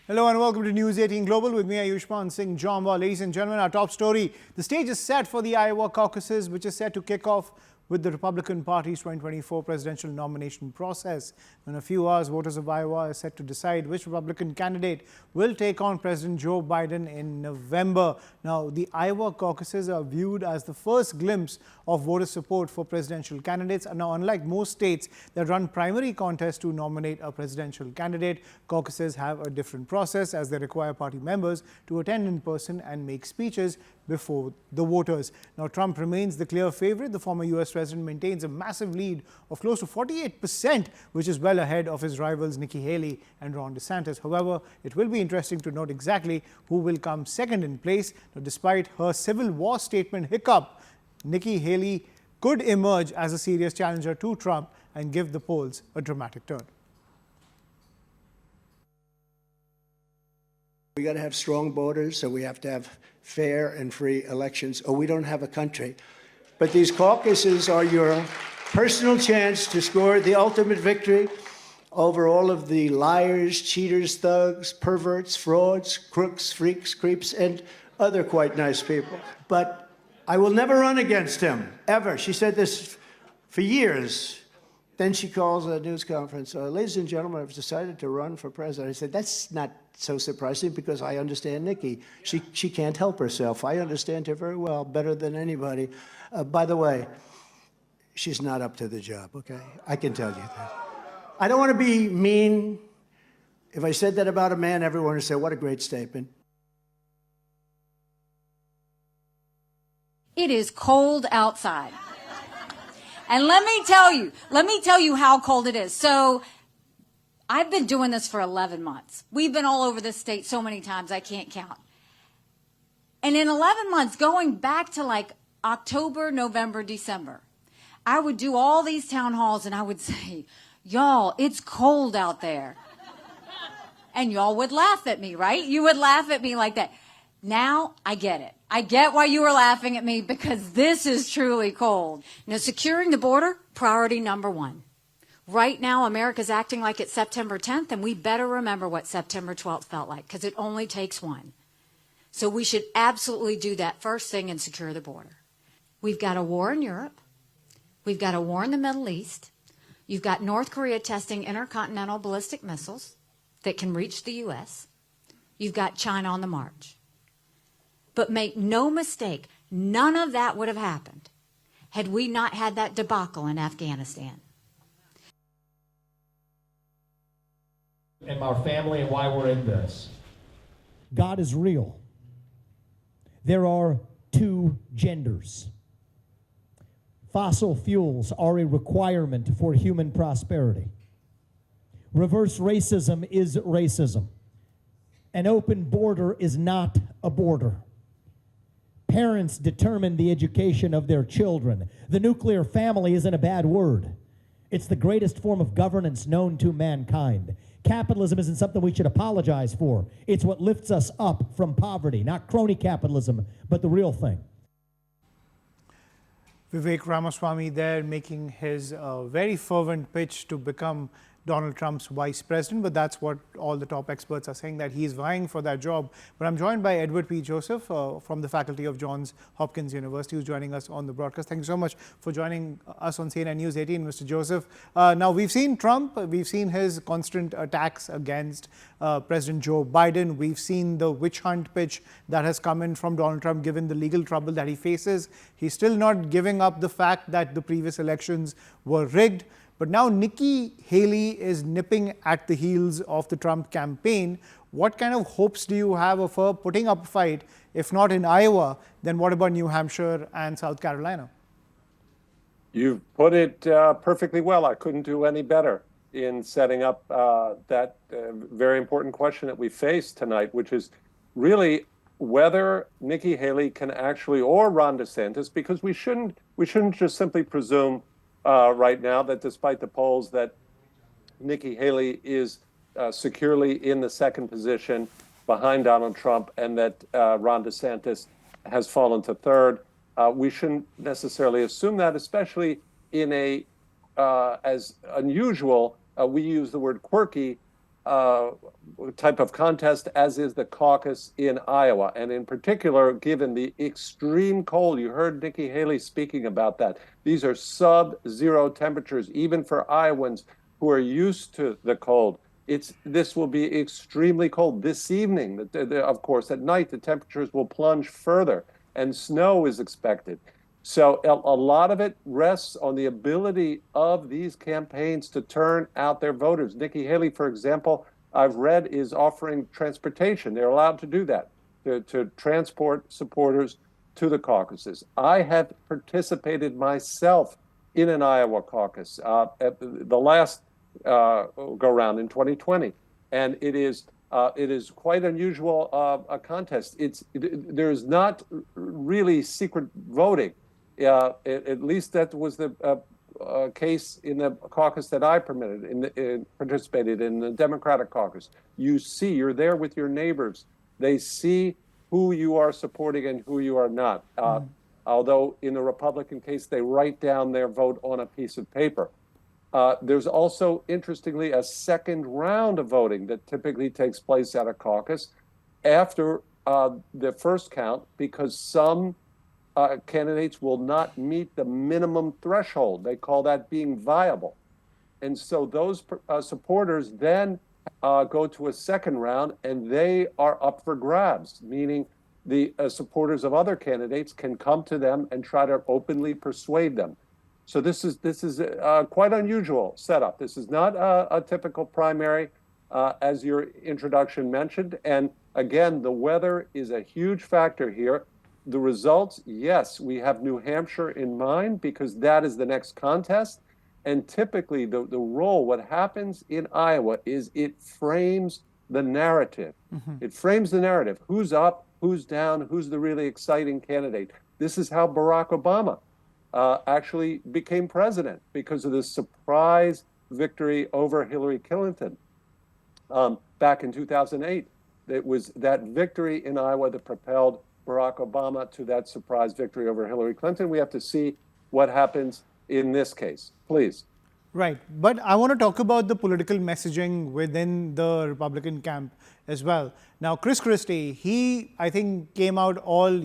Hello and welcome to News 18 Global with me, Ayushman Singh Jamba. Ladies and gentlemen, our top story. The stage is set for the Iowa caucuses, which is set to kick off with the Republican Party's 2024 presidential nomination process. In a few hours, voters of Iowa are set to decide which Republican candidate will take on President Joe Biden in November. Now, the Iowa caucuses are viewed as the first glimpse of voter support for presidential candidates. And now, unlike most states that run primary contests to nominate a presidential candidate, caucuses have a different process as they require party members to attend in person and make speeches before the voters. Now, Trump remains the clear favorite. The former U.S. president maintains a massive lead of close to 48%, which is well ahead of his rivals Nikki Haley and Ron DeSantis. However, it will be interesting to note exactly who will come second in place. Now, despite her Civil War statement hiccup, Nikki Haley could emerge as a serious challenger to Trump and give the polls a dramatic turn. We got to have strong borders, so we have to have fair and free elections, or we don't have a country. But these caucuses are your personal chance to score the ultimate victory over all of the liars, cheaters, thugs, perverts, frauds, crooks, freaks, creeps, and other quite nice people. But I will never run against him, ever. She said this for years. Then she calls a news conference, ladies and gentlemen, I've decided to run for president. I said, that's not so surprising because I understand Nikki. She can't help herself. I understand her very well, better than anybody. By the way, she's not up to the job, okay? I can tell you that. I don't want to be mean. If I said that about a man, everyone would say, what a great statement. It is cold outside. And let me tell you how cold it is. So I've been doing this for 11 months. We've been all over this state so many times I can't count. And in 11 months, going back to like October, November, December, I would do all these town halls and I would say, y'all, it's cold out there. And y'all would laugh at me, right? You would laugh at me like that. Now I get it. I get why you were laughing at me because this is truly cold. Now, securing the border, priority number one. Right now, America's acting like it's September 10th, and we better remember what September 12th felt like because it only takes one. So we should absolutely do that first thing and secure the border. We've got a war in Europe. We've got a war in the Middle East. You've got North Korea testing intercontinental ballistic missiles that can reach the U.S. You've got China on the march. But make no mistake, none of that would have happened had we not had that debacle in Afghanistan. And our family and why we're in this. God is real. There are two genders. Fossil fuels are a requirement for human prosperity. Reverse racism is racism. An open border is not a border. Parents determine the education of their children. The nuclear family isn't a bad word. It's the greatest form of governance known to mankind. Capitalism isn't something we should apologize for. It's what lifts us up from poverty, not crony capitalism, but the real thing. Vivek Ramaswamy there making his very fervent pitch to become Donald Trump's vice president, but that's what all the top experts are saying, that he's vying for that job. But I'm joined by Edward P. Joseph from the faculty of Johns Hopkins University, who's joining us on the broadcast. Thank you so much for joining us on CNN News 18, Mr. Joseph. Now, we've seen Trump, we've seen his constant attacks against President Joe Biden. We've seen the witch hunt pitch that has come in from Donald Trump, given the legal trouble that he faces. He's still not giving up the fact that the previous elections were rigged. But now Nikki Haley is nipping at the heels of the Trump campaign. What kind of hopes do you have of her putting up a fight, if not in Iowa, then what about New Hampshire and South Carolina? You've put it perfectly well. I couldn't do any better in setting up that very important question that we face tonight, which is really whether Nikki Haley can actually, or Ron DeSantis, because we shouldn't just simply presume right now that despite the polls that Nikki Haley is securely in the second position behind Donald Trump and that Ron DeSantis has fallen to third. We shouldn't necessarily assume that, especially in a as unusual, we use the word quirky, type of contest as is the caucus in Iowa. And in particular, given the extreme cold, you heard Nikki Haley speaking about that. These are sub-zero temperatures, even for Iowans who are used to the cold. This will be extremely cold this evening. Of course, at night, the temperatures will plunge further and snow is expected. So a lot of it rests on the ability of these campaigns to turn out their voters. Nikki Haley, for example, I've read is offering transportation. They're allowed to do that, to transport supporters to the caucuses. I have participated myself in an Iowa caucus at the last go round in 2020, and it is quite unusual a contest. There's not really secret voting. At least that was the case in the caucus that I participated in the Democratic caucus. You're there with your neighbors. They see who you are supporting and who you are not. Although in the Republican case, they write down their vote on a piece of paper. There's also, interestingly, a second round of voting that typically takes place at a caucus after the first count, because some candidates will not meet the minimum threshold. They call that being viable. And so those supporters then go to a second round, and they are up for grabs, meaning the supporters of other candidates can come to them and try to openly persuade them. So this is quite unusual setup. This is not a typical primary, as your introduction mentioned. And again, the weather is a huge factor here. The results, yes, we have New Hampshire in mind because that is the next contest. And typically the role, what happens in Iowa is it frames the narrative. It frames the narrative. Who's up, who's down, who's the really exciting candidate. This is how Barack Obama actually became president, because of the surprise victory over Hillary Clinton back in 2008. It was that victory in Iowa that propelled Barack Obama to that surprise victory over Hillary Clinton. We have to see what happens in this case. Please. Right. But I want to talk about the political messaging within the Republican camp as well. Now, Chris Christie, he, I think, came out all,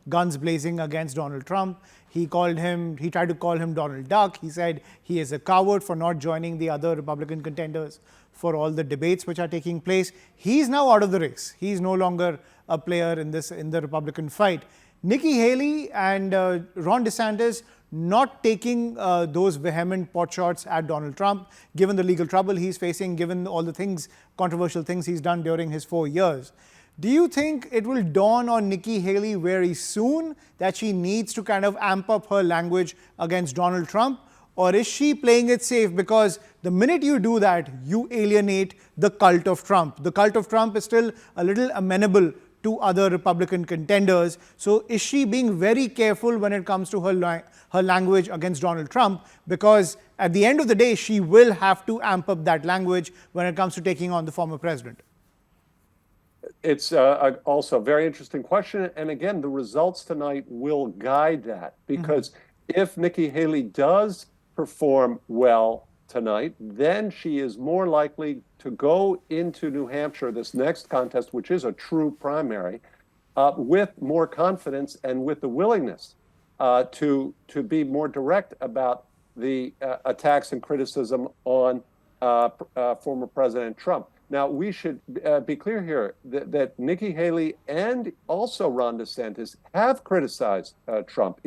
guns blazing against Donald Trump. He tried to call him Donald Duck. He said he is a coward for not joining the other Republican contenders for all the debates which are taking place. He's now out of the race. He's no longer a player in the Republican fight. Nikki Haley and Ron DeSantis not taking those vehement potshots at Donald Trump, given the legal trouble he's facing, given all the controversial things he's done during his 4 years. Do you think it will dawn on Nikki Haley very soon that she needs to kind of amp up her language against Donald Trump? Or is she playing it safe? Because the minute you do that, you alienate the cult of Trump. The cult of Trump is still a little amenable to other Republican contenders. So is she being very careful when it comes to her language against Donald Trump? Because at the end of the day, she will have to amp up that language when it comes to taking on the former president. It's also a very interesting question. And again, the results tonight will guide that, because if Nikki Haley does perform well tonight, then she is more likely to go into New Hampshire, this next contest, which is a true primary, with more confidence and with the willingness to be more direct about the attacks and criticism on former President Trump. Now, we should be clear here that Nikki Haley and also Ron DeSantis have criticized Trump,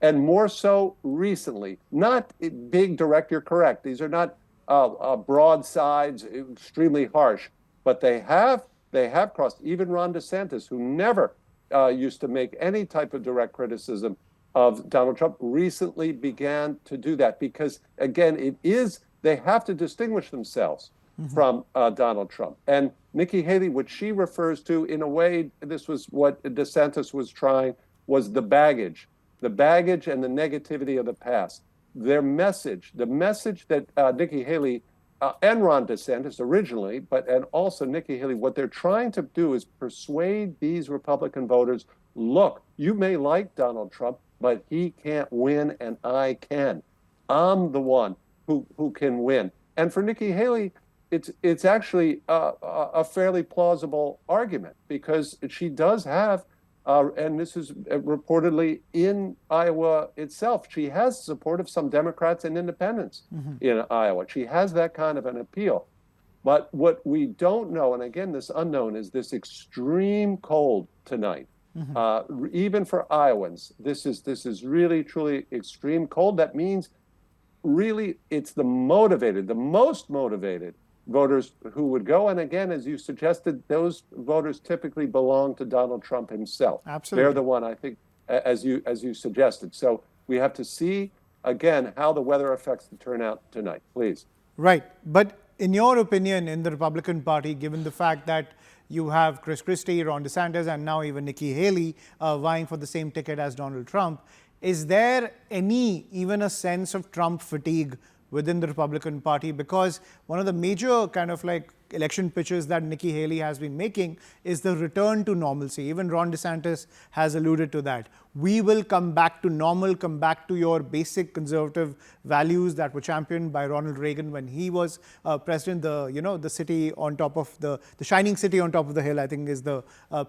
and more so recently. Not big direct, you're correct. These are not broadsides, extremely harsh, but they have crossed. Even Ron DeSantis, who never used to make any type of direct criticism of Donald Trump, recently began to do that, because, again, they have to distinguish themselves from Donald Trump. And Nikki Haley, what she refers to, in a way, this was what DeSantis was trying, was the baggage and the negativity of the past. The message that Nikki Haley and Ron DeSantis originally, and also Nikki Haley, what they're trying to do is persuade these Republican voters, look, you may like Donald Trump, but he can't win and I can. I'm the one who can win. And for Nikki Haley, it's actually a fairly plausible argument because she does have, and this is reportedly in Iowa itself, she has support of some Democrats and independents in Iowa. She has that kind of an appeal. But what we don't know, and again, this unknown, is this extreme cold tonight. Even for Iowans, this is really, truly extreme cold. That means really it's the most motivated voters who would go. And again, as you suggested, those voters typically belong to Donald Trump himself. Absolutely. They're the one, I think, as you suggested. So we have to see, again, how the weather affects the turnout tonight, please. Right. But in your opinion, in the Republican Party, given the fact that you have Chris Christie, Ron DeSantis, and now even Nikki Haley vying for the same ticket as Donald Trump, is there even a sense of Trump fatigue within the Republican Party? Because one of the major kind of like election pitches that Nikki Haley has been making is the return to normalcy. Even Ron DeSantis has alluded to that. We will come back to normal, come back to your basic conservative values that were championed by Ronald Reagan when he was president. The city on top of the shining city on top of the hill, I think, is the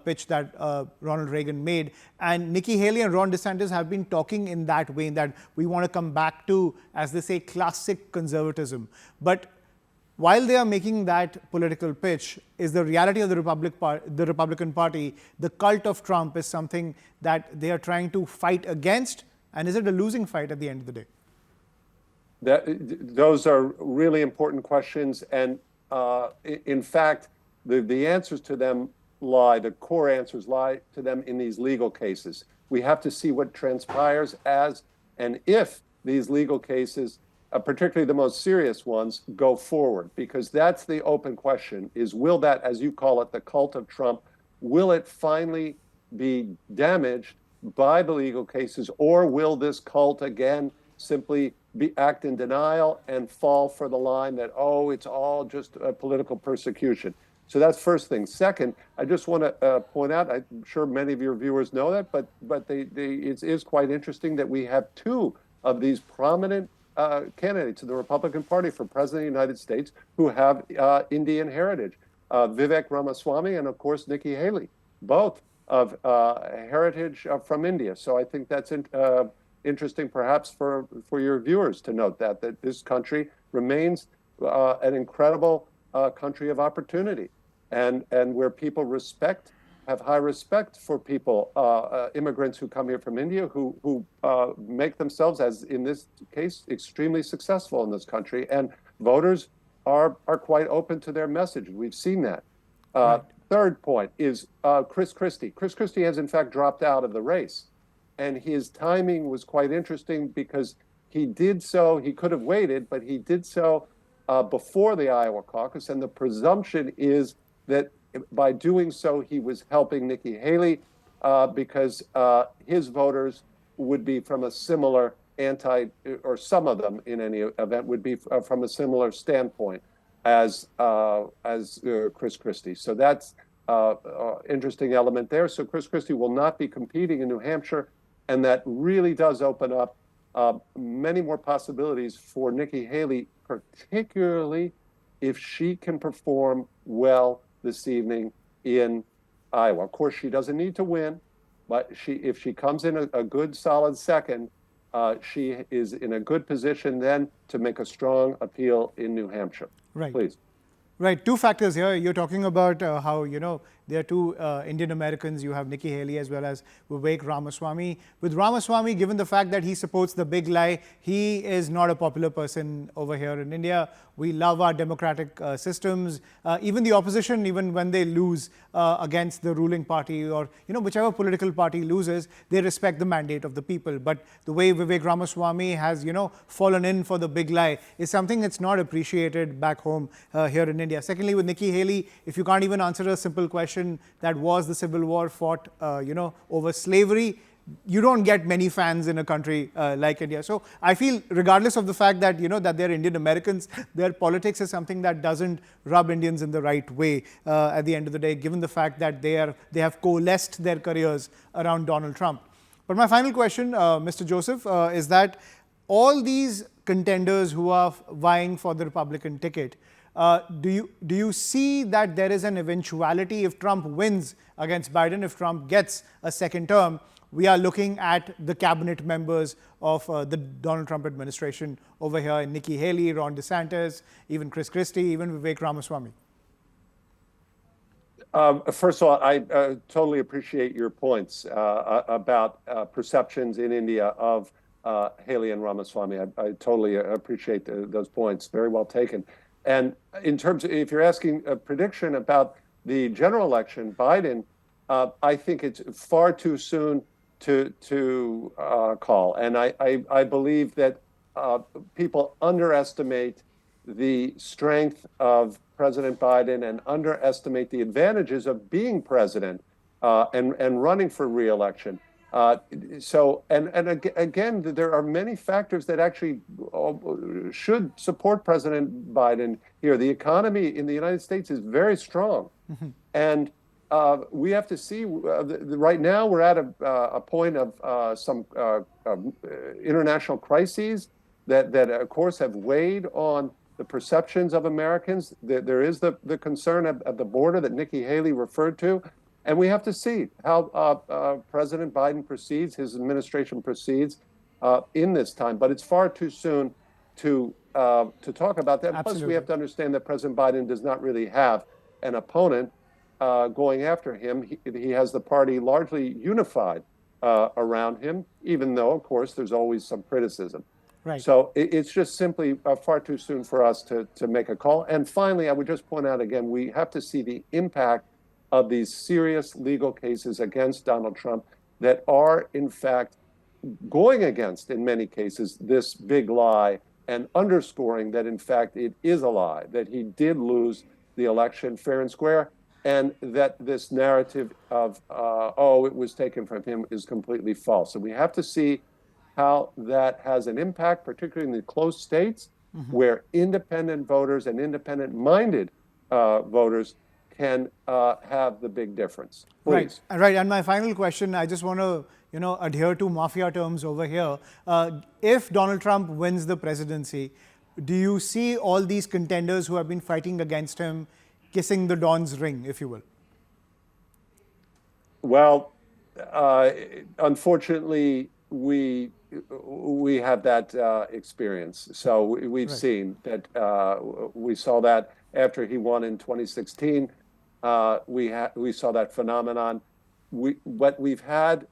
pitch that Ronald Reagan made. And Nikki Haley and Ron DeSantis have been talking in that way, in that we want to come back to, as they say, classic conservatism. But while they are making that political pitch, is the reality of the Republican Party, the cult of Trump, is something that they are trying to fight against? And is it a losing fight at the end of the day? Those are really important questions. And in fact, the answers to them the core answers lie to them in these legal cases. We have to see what transpires as and if these legal cases, particularly the most serious ones, go forward, because that's the open question, is will that, as you call it, the cult of Trump, will it finally be damaged by the legal cases, or will this cult again simply act in denial and fall for the line that, oh, it's all just political persecution? So that's first thing. Second, I just want to point out, I'm sure many of your viewers know that, but it is quite interesting that we have two of these prominent candidates in the Republican Party for President of the United States who have Indian heritage. Vivek Ramaswamy and, of course, Nikki Haley, both of heritage from India. So I think that's interesting perhaps for your viewers to note that this country remains an incredible country of opportunity and where people have high respect for people, immigrants who come here from India, who make themselves, as in this case, extremely successful in this country. And voters are quite open to their message. We've seen that. Right. Third point is Chris Christie. Chris Christie has, in fact, dropped out of the race. And his timing was quite interesting because he did so, he could have waited, but he did so before the Iowa caucus. And the presumption is that by doing so, he was helping Nikki Haley because his voters would be from a similar or some of them in any event would be from a similar standpoint as Chris Christie. So that's interesting element there. So Chris Christie will not be competing in New Hampshire, and that really does open up many more possibilities for Nikki Haley, particularly if she can perform well this evening in Iowa. Of course, she doesn't need to win, but if she comes in a good, solid second, she is in a good position then to make a strong appeal in New Hampshire. Right. Please. Right. Two factors here. You're talking about how, there are two Indian Americans. You have Nikki Haley as well as Vivek Ramaswamy. With Ramaswamy, given the fact that he supports the big lie, he is not a popular person over here in India. We love our democratic systems. Even the opposition, even when they lose against the ruling party or, whichever political party loses, they respect the mandate of the people. But the way Vivek Ramaswamy has, fallen in for the big lie is something that's not appreciated back home here in India. Secondly, with Nikki Haley, if you can't even answer a simple question, that was the Civil War fought, over slavery, you don't get many fans in a country like India. So I feel, regardless of the fact that, that they're Indian Americans, their politics is something that doesn't rub Indians in the right way at the end of the day, given the fact that they have coalesced their careers around Donald Trump. But my final question, Mr. Joseph, is that all these contenders who are vying for the Republican ticket, Do you see that there is an eventuality if Trump wins against Biden, if Trump gets a second term, we are looking at the cabinet members of the Donald Trump administration over here, Nikki Haley, Ron DeSantis, even Chris Christie, even Vivek Ramaswamy? First of all, I totally appreciate your points about perceptions in India of Haley and Ramaswamy. I totally appreciate those points. Very well taken. And in terms of, if you're asking a prediction about the general election, Biden, I think it's far too soon to call. And I believe that people underestimate the strength of President Biden and underestimate the advantages of being president and running for re-election. Again, there are many factors that actually should support President Biden here. The economy in the United States is very strong. And we have to see, right now we're at a point of some international crises that of course have weighed on the perceptions of Americans. There is the concern at the border that Nikki Haley referred to. And we have to see how President Biden proceeds, his administration proceeds in this time. But it's far too soon to talk about that. Absolutely. Plus, we have to understand that President Biden does not really have an opponent going after him. He has the party largely unified around him, even though, of course, there's always some criticism. Right. So it's just simply far too soon for us to make a call. And finally, I would just point out again, we have to see the impact of these serious legal cases against Donald Trump that are, in fact, going against, in many cases, this big lie and underscoring that, in fact, it is a lie, that he did lose the election fair and square, and that this narrative of, it was taken from him is completely false. So we have to see how that has an impact, particularly in the close states where independent voters and independent-minded voters can have the big difference. Please. Right. And my final question, I just want to, adhere to mafia terms over here. If Donald Trump wins the presidency, do you see all these contenders who have been fighting against him kissing the Don's ring, if you will? Well, unfortunately, we have that experience. So we've seen that. We saw that after he won in 2016. We saw that phenomenon. But we've had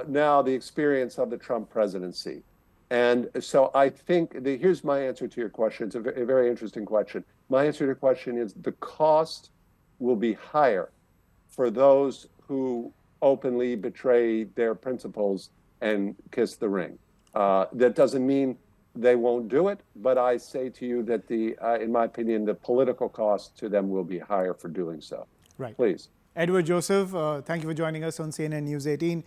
now the experience of the Trump presidency. And so I think here's my answer to your question. It's a very interesting question. My answer to your question is the cost will be higher for those who openly betray their principles and kiss the ring. That doesn't mean they won't do it, but I say to you that in my opinion, the political cost to them will be higher for doing so. Right. Please. Edward Joseph, thank you for joining us on CNN News 18.